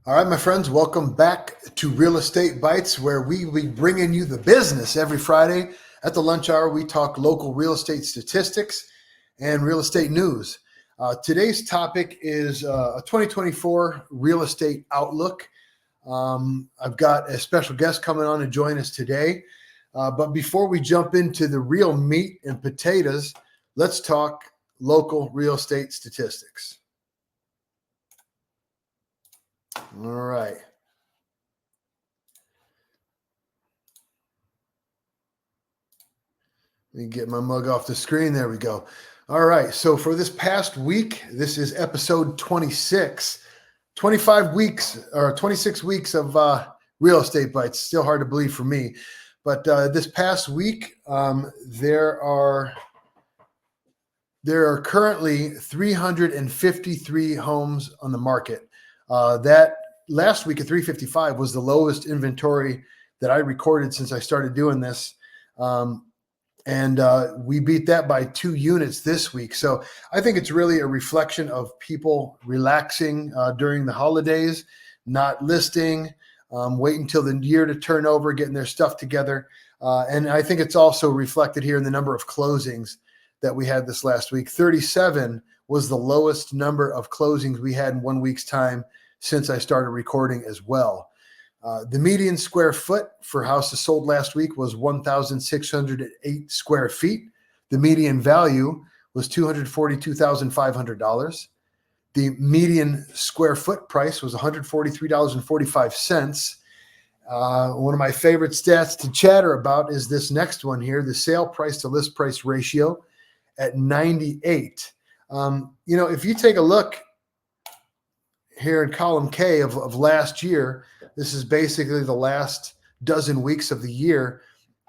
All right, my friends, welcome back to Real Estate Bites, where we bring in you the business every Friday. At the lunch hour, we talk local real estate statistics and real estate news. Today's topic is a 2024 real estate outlook. I've got a special guest coming on to join us today. But before we jump into the real meat and potatoes, let's talk local real estate statistics. All right. Let me get my mug off the screen. There we go. All right. So for this past week, this is episode 26. 25 weeks or 26 weeks of real estate bites. Still hard to believe for me. But this past week, there are currently 353 homes on the market. That last week at 355 was the lowest inventory that I recorded since I started doing this. And we beat that by 2 units this week. So I think it's really a reflection of people relaxing during the holidays, not listing, waiting until the year to turn over, getting their stuff together. And I think it's also reflected here in the number of closings that we had this last week. 37 was the lowest number of closings we had in 1 week's time since I started recording as well. The median square foot for houses sold last week was 1,608 square feet. The median value was $242,500. The median square foot price was $143.45. One of my favorite stats to chatter about is this next one here, the sale price to list price ratio at 98. If you take a look here in column K of last year, this is basically the last dozen weeks of the year.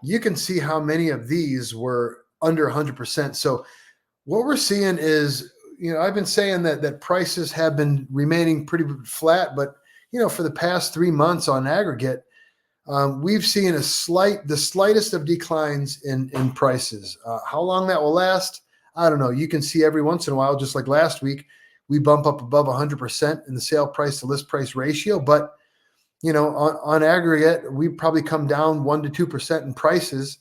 You can see how many of these were under 100%. So what we're seeing is, I've been saying that prices have been remaining pretty flat, but for the past 3 months on aggregate, we've seen the slightest of declines in prices. How long that will last, I don't know. You can see every once in a while, just like last week, we bump up above 100% in the sale price to list price ratio. But, on aggregate, we probably come down 1% to 2% in prices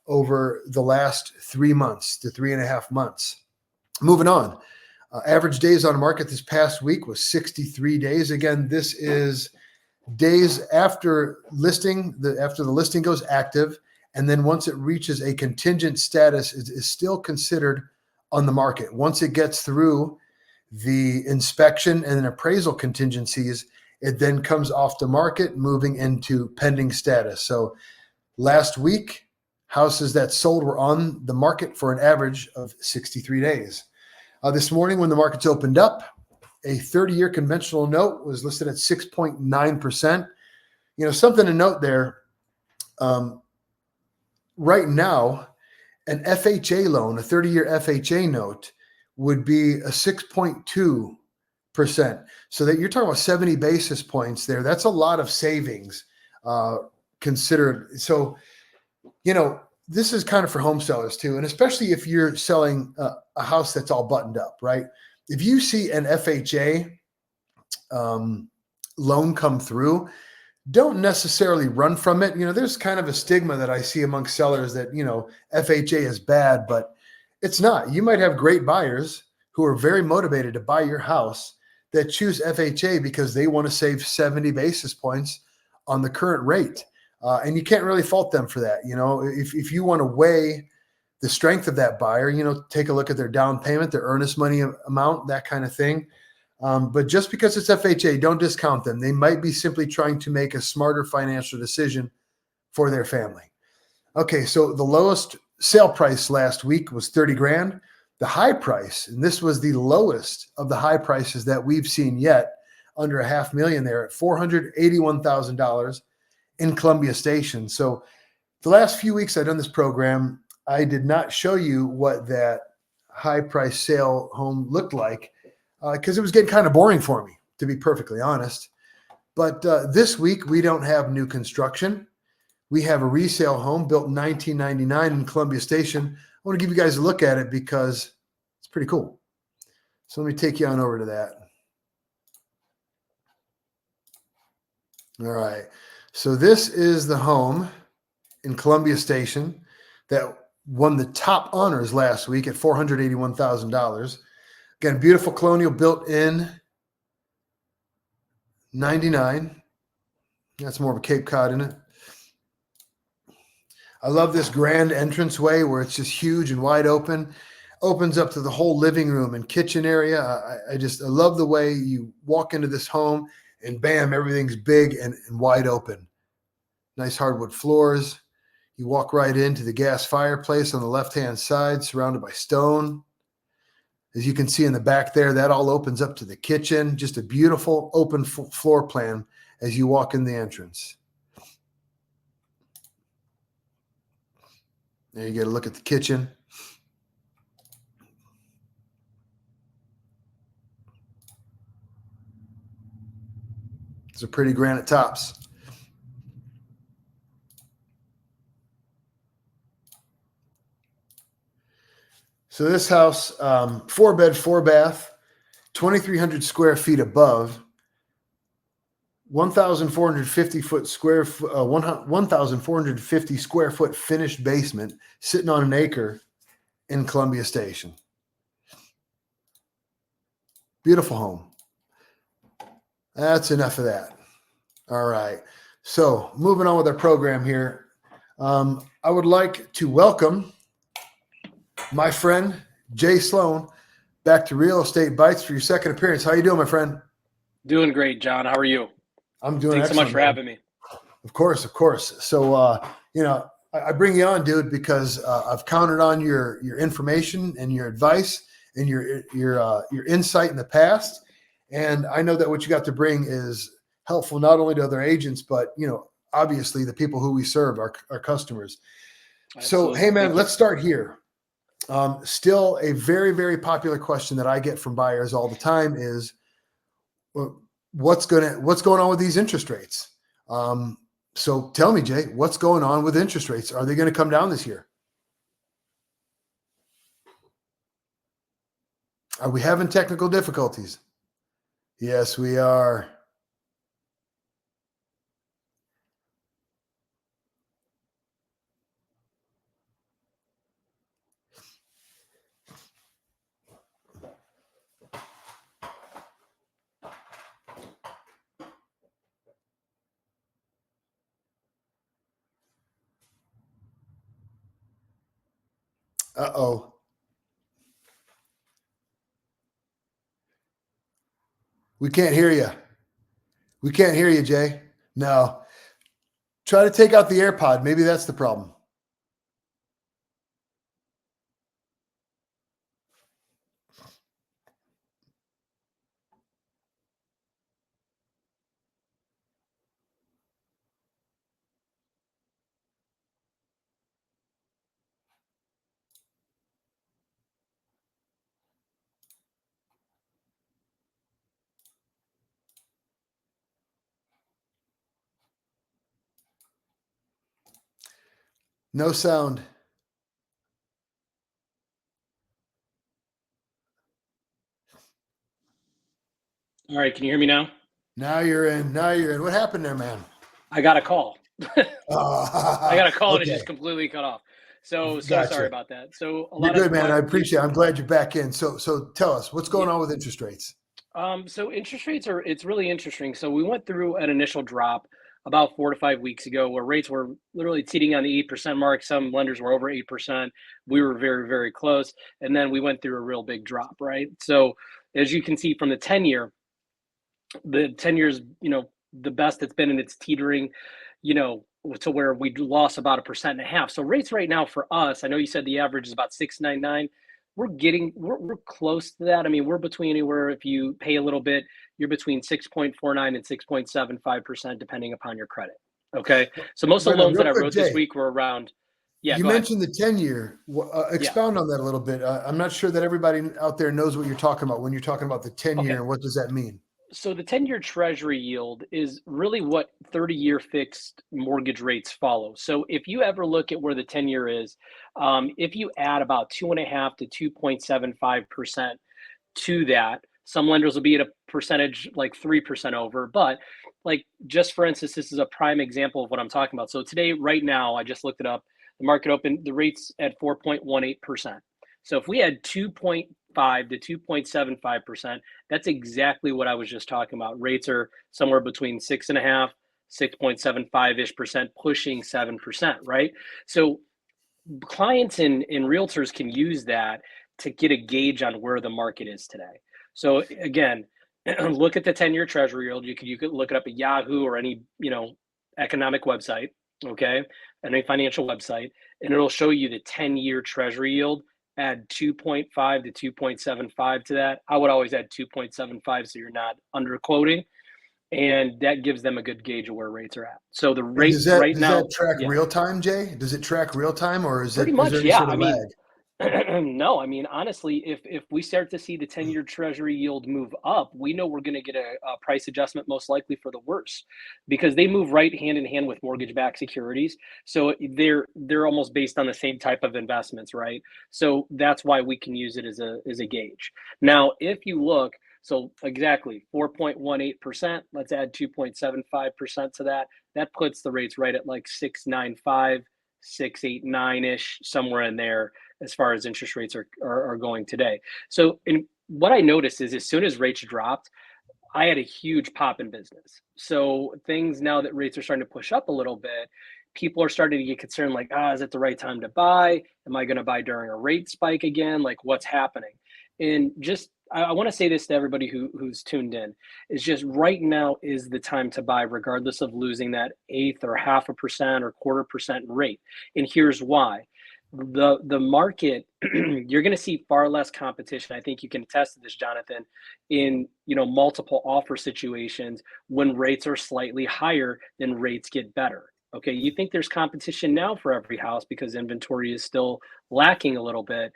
over the last 3 months to 3.5 months. Moving on. Average days on market this past week was 63 days. Again, this is days after listing, after the listing goes active. And then once it reaches a contingent status, it is still considered on the market. Once it gets through the inspection and appraisal contingencies, it then comes off the market, moving into pending status. So last week, houses that sold were on the market for an average of 63 days. This morning, when the markets opened up, a 30-year conventional note was listed at 6.9%. Something to note there, right now, an FHA loan, a 30-year FHA note, would be a 6.2%. So that you're talking about 70 basis points there. That's a lot of savings considered. So, this is kind of for home sellers too. And especially if you're selling a house that's all buttoned up, right? If you see an FHA loan come through, don't necessarily run from it. There's kind of a stigma that I see amongst sellers that, FHA is bad, but it's not. You might have great buyers who are very motivated to buy your house that choose FHA because they want to save 70 basis points on the current rate. And you can't really fault them for that. If you want to weigh the strength of that buyer, take a look at their down payment, their earnest money amount, that kind of thing. But just because it's FHA, don't discount them. They might be simply trying to make a smarter financial decision for their family. Okay, so the lowest sale price last week was 30 grand. The high price, and this was the lowest of the high prices that we've seen yet, under $500,000 there at $481,000 in Columbia Station. So the last few weeks I've done this program, I did not show you what that high price sale home looked like because it was getting kind of boring for me, to be perfectly honest. But this week we don't have new construction. We have a resale home built in 1999 in Columbia Station. I want to give you guys a look at it because it's pretty cool. So let me take you on over to that. All right. So this is the home in Columbia Station that won the top honors last week at $481,000. Again, beautiful colonial, built in 99. That's more of a Cape Cod, isn't it? I love this grand entranceway where it's just huge and wide open, opens up to the whole living room and kitchen area. I love the way you walk into this home and bam, everything's big and wide open. Nice hardwood floors. You walk right into the gas fireplace on the left-hand side, surrounded by stone. As you can see in the back there, that all opens up to the kitchen. Just a beautiful open floor plan as you walk in the entrance. There you get a look at the kitchen. These are pretty granite tops. So this house, 4-bed, 4-bath, 2,300 square feet above, 1,450 square foot finished basement, sitting on an acre in Columbia Station. Beautiful home. That's enough of that. All right. So moving on with our program here, I would like to welcome my friend Jay Sloan back to Real Estate Bites for your second appearance. How you doing, my friend? Doing great, John. How are you? I'm doing Thanks so much for having me. Of course, of course. So, I bring you on, dude, because I've counted on your information and your advice and your insight in the past, and I know that what you got to bring is helpful not only to other agents, but obviously the people who we serve, our customers. Absolutely. So, hey, man, let's start here. Still, a very, very popular question that I get from buyers all the time is, what's going on with these interest rates? So tell me, Jay, what's going on with interest rates? Are they going to come down this year? Are we having technical difficulties? Yes, we are. Uh-oh. We can't hear you. We can't hear you, Jay. No. Try to take out the AirPod. Maybe that's the problem. No sound. All right, can you hear me now? Now you're in. What happened there, man? I got a call. I got a call and it Okay. just completely cut off. So Gotcha. sorry about that. So You're good, man. I appreciate it. I'm glad you're back in. So tell us, what's going on with interest rates? So interest rates it's really interesting. So we went through an initial drop about 4 to 5 weeks ago where rates were literally teetering on the 8% mark. Some lenders were over 8%. We were very, very close. And then we went through a real big drop, right? So as you can see from the 10-year, the 10 years, the best it's been in its teetering, to where we lost about 1.5%. So rates right now for us, I know you said the average is about 6.99. We're close to that. I mean, we're between anywhere, if you pay a little bit, you're between 6.49 and 6.75%, depending upon your credit. Okay. So most of the loans that I wrote this week were around. Yeah. You mentioned the 10-year. Expound on that a little bit. I'm not sure that everybody out there knows what you're talking about when you're talking about the 10-year and what does that mean? So the 10-year treasury yield is really what 30-year fixed mortgage rates follow. So if you ever look at where the 10-year is, if you add about 2.5 to 2.75% to that, Some lenders will be at a percentage like 3% over, but like just for instance, this is a prime example of what I'm talking about. So today, right now, I just looked it up. The market open, the rate's at 4.18%. So if we had 2.5 to 2.75%, that's exactly what I was just talking about. Rates are somewhere between 6.5, 6.75-ish%, pushing 7%, right? So clients and realtors can use that to get a gauge on where the market is today. So again, look at the 10-year treasury yield. You could look it up at Yahoo or any, economic website, okay, any financial website, and it'll show you the 10-year treasury yield. Add 2.5 to 2.75 to that. I would always add 2.75 so you're not underquoting, and that gives them a good gauge of where rates are at. So the rate right does now, that track yeah, real time, Jay? Does it track real time, or is pretty there much, any yeah. sort of lag? No, I mean, honestly, if we start to see the 10-year treasury yield move up, we know we're going to get a price adjustment most likely for the worse, because they move right hand in hand with mortgage-backed securities. So they're almost based on the same type of investments, right? So that's why we can use it as a gauge. Now, if you look, so exactly 4.18%, let's add 2.75% to that. That puts the rates right at like 6.95, 6.89-ish, somewhere in there, as far as interest rates are going today. So what I noticed is as soon as rates dropped, I had a huge pop in business. So things now that rates are starting to push up a little bit, people are starting to get concerned like, is it the right time to buy? Am I going to buy during a rate spike again? Like, what's happening? And just, I want to say this to everybody who's tuned in, is just right now is the time to buy, regardless of losing that eighth or 0.5% or 0.25% rate. And here's why. The market, you're going to see far less competition. I think you can attest to this, Jonathan, in multiple offer situations when rates are slightly higher than rates get better. Okay, you think there's competition now for every house because inventory is still lacking a little bit.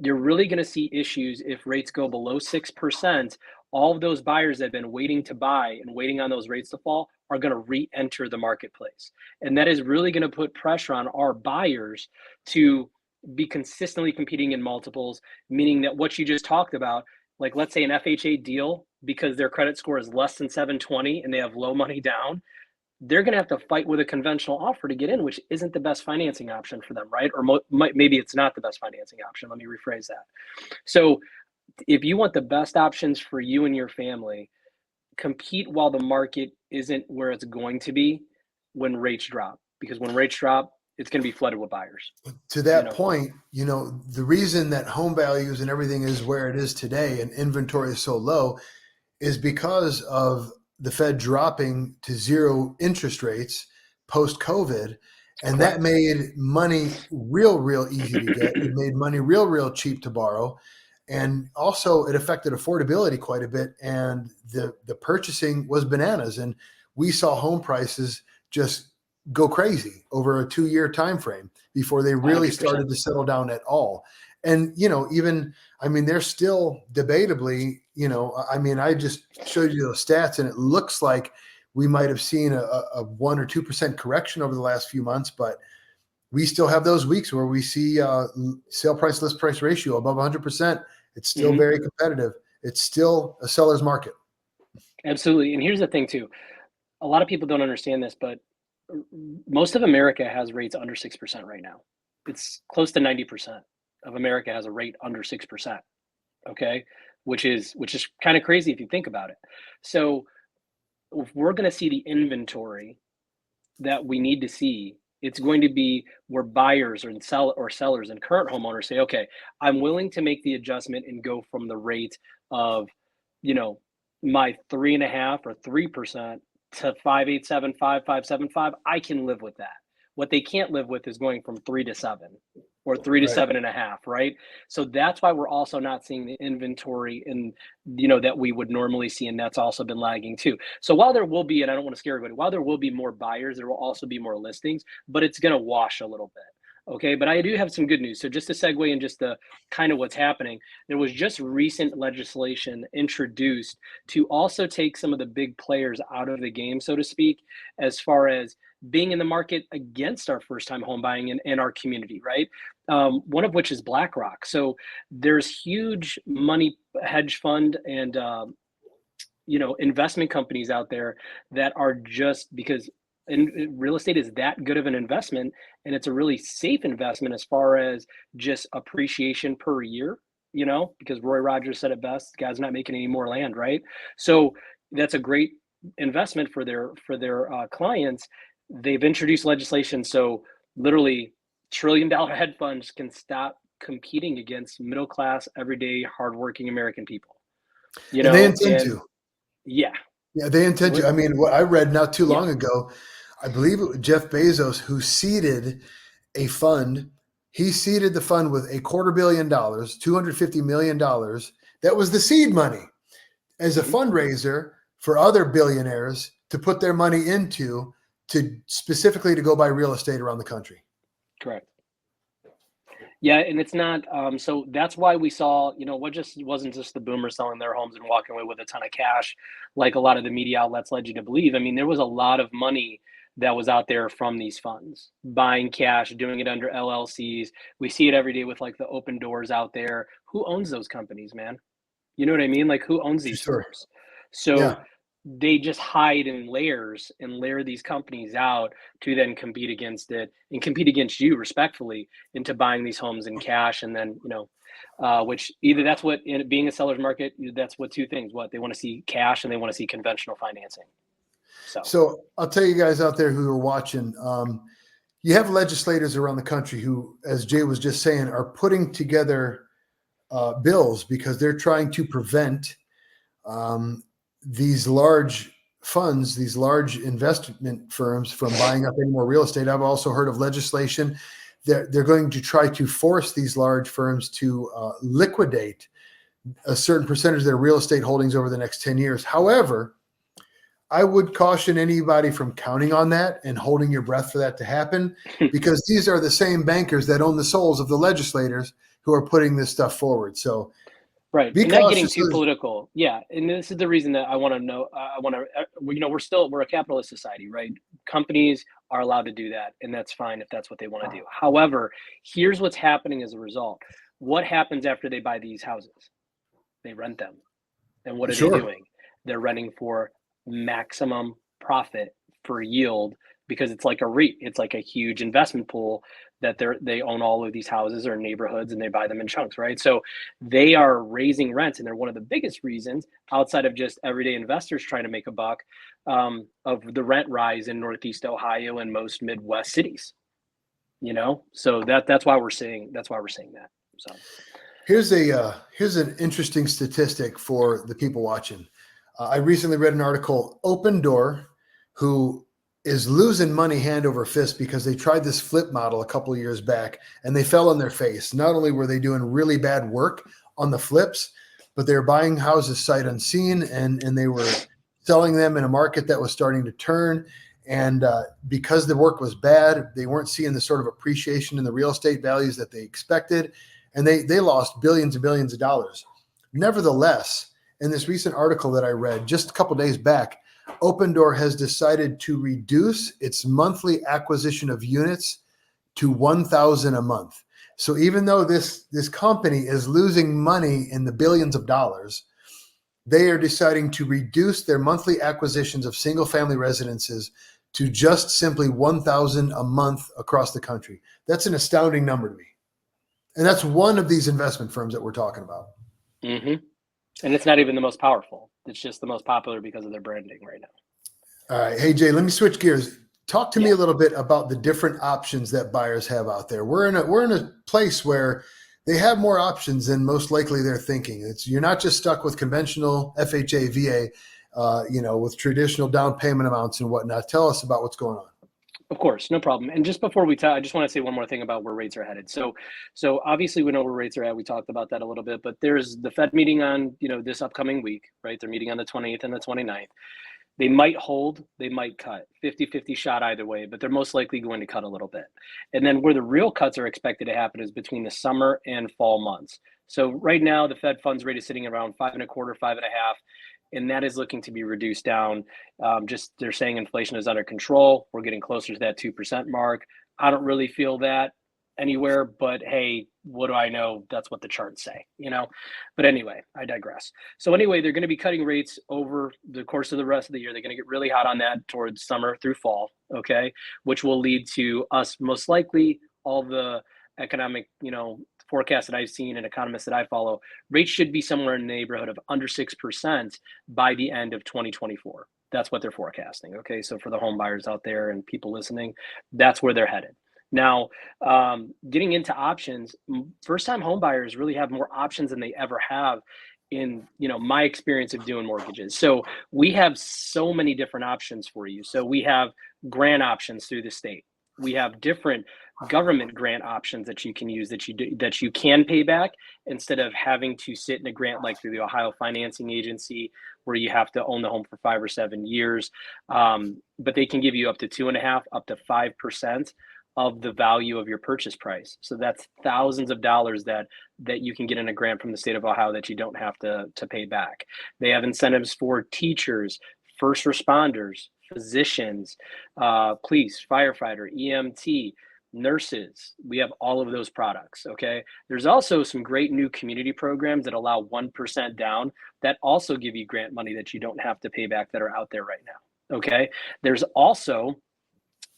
You're really going to see issues if rates go below 6%. All of those buyers that have been waiting to buy and waiting on those rates to fall are going to re-enter the marketplace. And that is really going to put pressure on our buyers to be consistently competing in multiples, meaning that what you just talked about, like let's say an FHA deal, because their credit score is less than 720 and they have low money down, they're going to have to fight with a conventional offer to get in, which isn't the best financing option for them, right? Or maybe it's not the best financing option. Let me rephrase that. So if you want the best options for you and your family, compete while the market isn't where it's going to be when rates drop. Because when rates drop, it's going to be flooded with buyers. To that point, the reason that home values and everything is where it is today and inventory is so low is because of the Fed dropping to zero interest rates post-COVID. And Correct. That made money real easy to get. It made money real cheap to borrow. And also it affected affordability quite a bit. And the purchasing was bananas. And we saw home prices just go crazy over a 2-year time frame before they really 100%. started to settle down at all. And, they're still debatably, I just showed you those stats and it looks like we might have seen a 1 or 2% correction over the last few months, but we still have those weeks where we see sale price, list price ratio above 100%. It's still very competitive. It's still a seller's market. Absolutely. And here's the thing too. A lot of people don't understand this, but most of America has rates under 6% right now. It's close to 90% of America has a rate under 6%. Okay. Which is kind of crazy if you think about it. So if we're going to see the inventory that we need to see, it's going to be where buyers or sellers and current homeowners say, okay, I'm willing to make the adjustment and go from the rate of, my 3.5 or 3% to 5.875, 5.75. I can live with that. What they can't live with is going from 3 to 7 or 3 to 7.5, right? So that's why we're also not seeing the inventory that we would normally see, and that's also been lagging too. So while there will be, and I don't want to scare everybody, while there will be more buyers, there will also be more listings, but it's going to wash a little bit. Okay, but I do have some good news. So just to segue in just the kind of what's happening, there was just recent legislation introduced to also take some of the big players out of the game, so to speak, as far as being in the market against our first-time home buying in our community, right? one of which is BlackRock. So there's huge money hedge fund and investment companies out there that are just because real estate is that good of an investment, and it's a really safe investment as far as just appreciation per year. Because Roy Rogers said it best: "The guy's not making any more land, right?" So that's a great investment for their clients. They've introduced legislation so literally trillion-dollar hedge funds can stop competing against middle class, everyday, hardworking American people. And they intend And to. yeah, Yeah, they intend to. I mean, what I read not too yeah, long ago, I believe it was Jeff Bezos who seeded a fund. He seeded the fund with $250 million, $250 million. That was the seed money as a mhm, fundraiser for other billionaires to put their money into to specifically to go buy real estate around the country. correct. Yeah, and it's not. So that's why we saw, what just wasn't just the boomers selling their homes and walking away with a ton of cash, like a lot of the media outlets led you to believe. I mean, there was a lot of money that was out there from these funds, buying cash, doing it under LLCs. We see it every day with like the open doors out there. Who owns those companies, man? You know what I mean? Like, who owns For these sure. firms? So Yeah. they just hide in layers and layer these companies out to then compete against it and compete against you respectfully into buying these homes in cash. And then, which either that's what, in being a seller's market, that's what two things: what they want to see, cash, and they want to see conventional financing. So, So I'll tell you guys out there who are watching, you have legislators around the country who, as Jay was just saying, are putting together bills because they're trying to prevent um, these large funds, these large investment firms from buying up any more real estate. I've also heard of legislation that they're going to try to force these large firms to liquidate a certain percentage of their real estate holdings over the next 10 years. However, I would caution anybody from counting on that and holding your breath for that to happen, because these are the same bankers that own the souls of the legislators who are putting this stuff forward. So right. be And not getting cautious. too political. Yeah. And this is the reason that I want to know, I want to, we're a capitalist society, right? Companies are allowed to do that, and that's fine if that's what they want to do. However, here's what's happening as a result. What happens after they buy these houses? They rent them. And what are they Sure. doing? They're renting for maximum profit for yield, because it's like a REIT. It's like a huge investment pool that they own all of these houses or neighborhoods, and they buy them in chunks, right? So they are raising rents, and they're one of the biggest reasons, outside of just everyday investors trying to make a buck, of the rent rise in Northeast Ohio and most Midwest cities. So that's why we're seeing that. So Here's an interesting statistic for the people watching. I recently read an article. Open Door, who is losing money hand over fist because they tried this flip model a couple of years back and they fell on their face. Not only were they doing really bad work on the flips, but they were buying houses sight unseen, and they were selling them in a market that was starting to turn. And because the work was bad, they weren't seeing the sort of appreciation in the real estate values that they expected, and they lost billions and billions of dollars. Nevertheless, in this recent article that I read just a couple days back, Open Door has decided to reduce its monthly acquisition of units to 1,000 a month. So even though this company is losing money in the billions of dollars, they are deciding to reduce their monthly acquisitions of single family residences to just simply 1,000 a month across the country. That's an astounding number to me. And that's one of these investment firms that we're talking about. hmm and it's not even the most powerful. It's just the most popular because of their branding right now. All right. Hey, Jay, let me switch gears. Talk to me Yeah. a little bit about the different options that buyers have out there. We're in a place where they have more options than most likely they're thinking. You're not just stuck with conventional FHA, VA, with traditional down payment amounts and whatnot. Tell us about what's going on. Of course, no problem. And just before we talk, I just want to say one more thing about where rates are headed. So obviously we know where rates are at. We talked about that a little bit, but there's the Fed meeting on, this upcoming week, right? They're meeting on the 28th and the 29th. They might hold, they might cut. 50-50 shot either way, but they're most likely going to cut a little bit. And then where the real cuts are expected to happen is between the summer and fall months. So right now the Fed funds rate is sitting around 5.25, 5.5, and that is looking to be reduced down. Just they're saying inflation is under control. We're getting closer to that 2% mark. I don't really feel that anywhere, but hey, what do I know? That's what the charts say, you know? But anyway, I digress. So anyway, they're going to be cutting rates over the course of the rest of the year. They're going to get really hot on that towards summer through fall, okay? Which will lead to us most likely, all the economic, forecasts that I've seen and economists that I follow, rates should be somewhere in the neighborhood of under 6% by the end of 2024. That's what they're forecasting. Okay. So for the home buyers out there and people listening, that's where they're headed. Now, getting into options, first time home buyers really have more options than they ever have in, my experience of doing mortgages. So we have so many different options for you. So we have grant options through the state. We have different government grant options that you can use that you can pay back instead of having to sit in a grant like through the Ohio Financing Agency where you have to own the home for 5 or 7 years. But they can give you up to 2.5%, up to 5% of the value of your purchase price. So that's thousands of dollars that you can get in a grant from the state of Ohio that you don't have to pay back. They have incentives for teachers, first responders, physicians, police, firefighter, EMT, nurses. We have all of those products. Okay. There's also some great new community programs that allow 1% down that also give you grant money that you don't have to pay back that are out there right now. Okay. There's also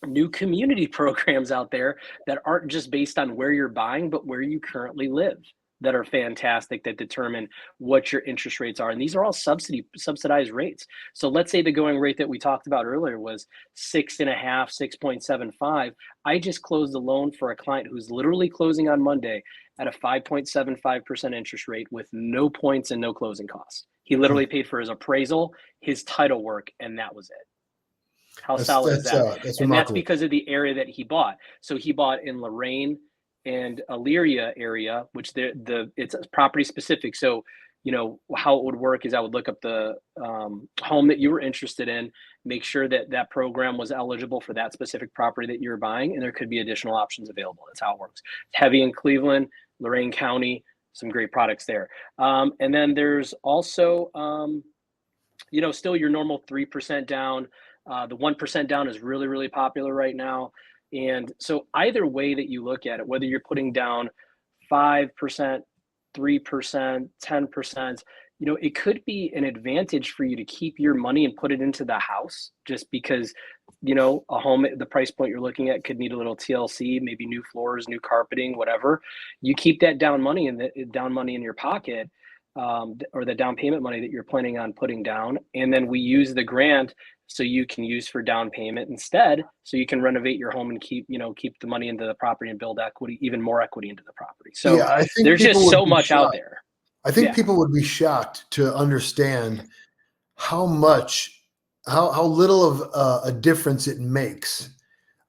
new community programs out there that aren't just based on where you're buying, but where you currently live, that are fantastic, that determine what your interest rates are. And these are all subsidized rates. So let's say the going rate that we talked about earlier was 6.5, 6.75. I just closed a loan for a client who's literally closing on Monday at a 5.75% interest rate with no points and no closing costs. He literally paid for his appraisal, his title work, and that was it. How solid is that? That's and remarkable. That's because of the area that he bought. So he bought in Lorain and Elyria area, which it's property specific. So, how it would work is I would look up the home that you were interested in, make sure that program was eligible for that specific property that you're buying, and there could be additional options available. That's how it works. Heavy in Cleveland, Lorain County, some great products there. And then there's also, still your normal 3% down. The 1% down is really, really popular right now. And so either way that you look at it, whether you're putting down 5%, 3%, 10%, it could be an advantage for you to keep your money and put it into the house just because, a home at the price point you're looking at could need a little TLC, maybe new floors, new carpeting, whatever. You keep that down money in your pocket, or the down payment money that you're planning on putting down. And then we use the grant so you can use for down payment instead, so you can renovate your home and keep the money into the property and build equity, even more equity into the property. So yeah, I think there's just so much out there. I think people would be shocked to understand how little of a difference it makes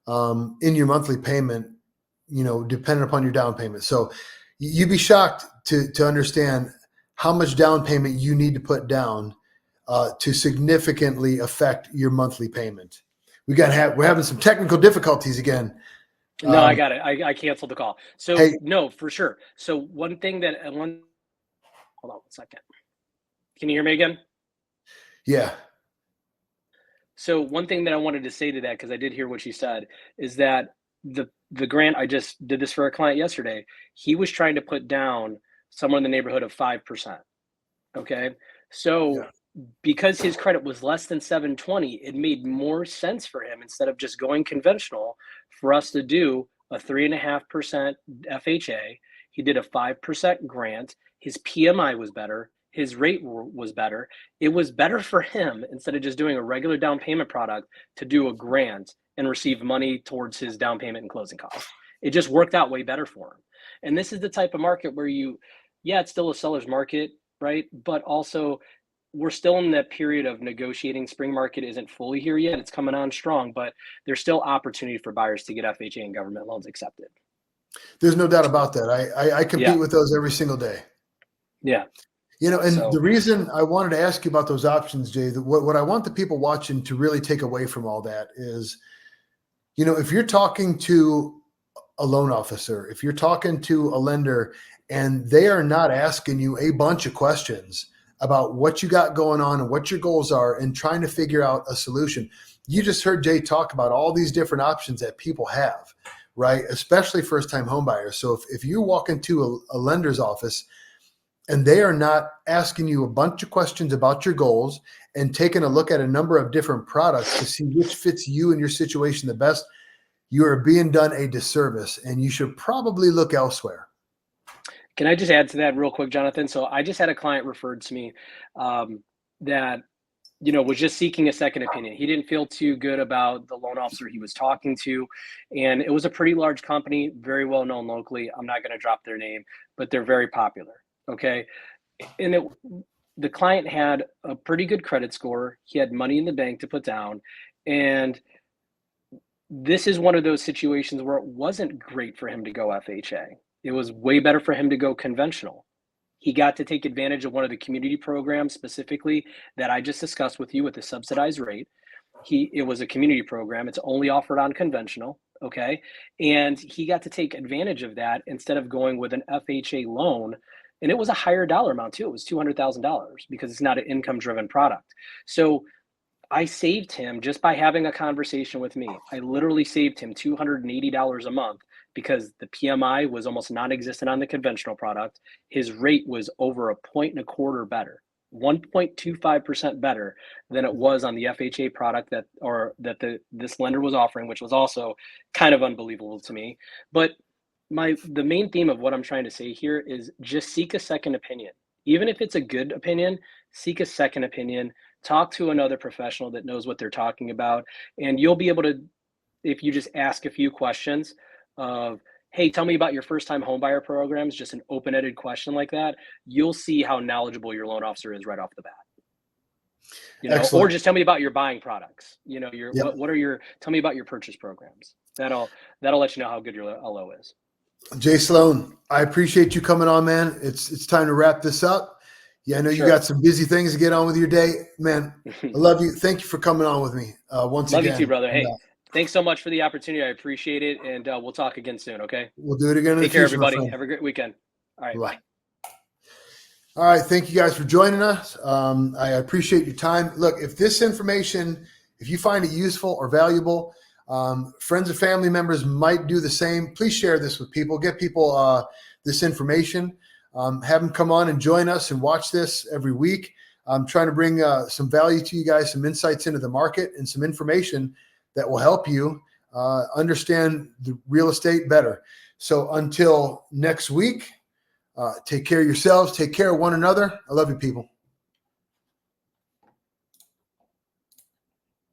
in your monthly payment, depending upon your down payment. So you'd be shocked to understand how much down payment you need to put down to significantly affect your monthly payment. We're having some technical difficulties again. No, I got it. I canceled the call. So no, for sure. So hold on one second. Can you hear me again? Yeah. So one thing that I wanted to say to that, because I did hear what you said, is that the grant, I just did this for a client yesterday. He was trying to put down somewhere in the neighborhood of 5%. Okay. So because his credit was less than 720, it made more sense for him, instead of just going conventional, for us to do a 3.5% FHA. He did a 5% grant. His PMI was better. His rate was better. It was better for him, instead of just doing a regular down payment product, to do a grant and receive money towards his down payment and closing costs. It just worked out way better for him. And this is the type of market where it's still a seller's market, right? But also we're still in that period of negotiating. Spring market isn't fully here yet. It's coming on strong, but there's still opportunity for buyers to get FHA and government loans accepted. There's no doubt about that. I compete with those every single day. Yeah. The reason I wanted to ask you about those options, Jay, what I want the people watching to really take away from all that is, if you're talking to a loan officer, if you're talking to a lender and they are not asking you a bunch of questions about what you got going on and what your goals are and trying to figure out a solution. You just heard Jay talk about all these different options that people have, right? Especially first-time home buyers. So if you walk into a lender's office and they are not asking you a bunch of questions about your goals and taking a look at a number of different products to see which fits you and your situation the best, you are being done a disservice, and you should probably look elsewhere. Can I just add to that real quick, Jonathan? So I just had a client referred to me that was just seeking a second opinion. He didn't feel too good about the loan officer he was talking to, and it was a pretty large company, very well known locally. I'm not going to drop their name, but they're very popular. Okay, and the client had a pretty good credit score. He had money in the bank to put down, and this is one of those situations where it wasn't great for him to go FHA. It was way better for him to go conventional. He got to take advantage of one of the community programs specifically that I just discussed with you with the subsidized rate. It was a community program. It's only offered on conventional, okay? And he got to take advantage of that instead of going with an FHA loan. And it was a higher dollar amount too. It was $200,000 because it's not an income-driven product. So I saved him just by having a conversation with me. I literally saved him $280 a month because the PMI was almost non-existent on the conventional product. His rate was over 1.25 better, 1.25% better than it was on the FHA product that this lender was offering, which was also kind of unbelievable to me. But the main theme of what I'm trying to say here is just seek a second opinion. Even if it's a good opinion, seek a second opinion. Talk to another professional that knows what they're talking about, and you'll be able to, if you just ask a few questions of, hey, tell me about your first-time homebuyer programs, just an open-ended question like that, you'll see how knowledgeable your loan officer is right off the bat. Or just tell me about your buying products. Tell me about your purchase programs. That'll let you know how good your LO is. Jay Sloan, I appreciate you coming on, man. It's time to wrap this up. Yeah, I know you got some busy things to get on with your day, man. I love you. Thank you for coming on with me once again. Love you too, brother. Hey, thanks so much for the opportunity. I appreciate it, and we'll talk again soon. Okay. We'll do it again. Take care, everybody. Have a great weekend. All right. Bye. All right. Thank you guys for joining us. I appreciate your time. Look, if this information, if you find it useful or valuable, friends and family members might do the same. Please share this with people. Get people this information. Have them come on and join us and watch this every week. I'm trying to bring some value to you guys, some insights into the market and some information that will help you understand the real estate better. So until next week, take care of yourselves. Take care of one another. I love you, people.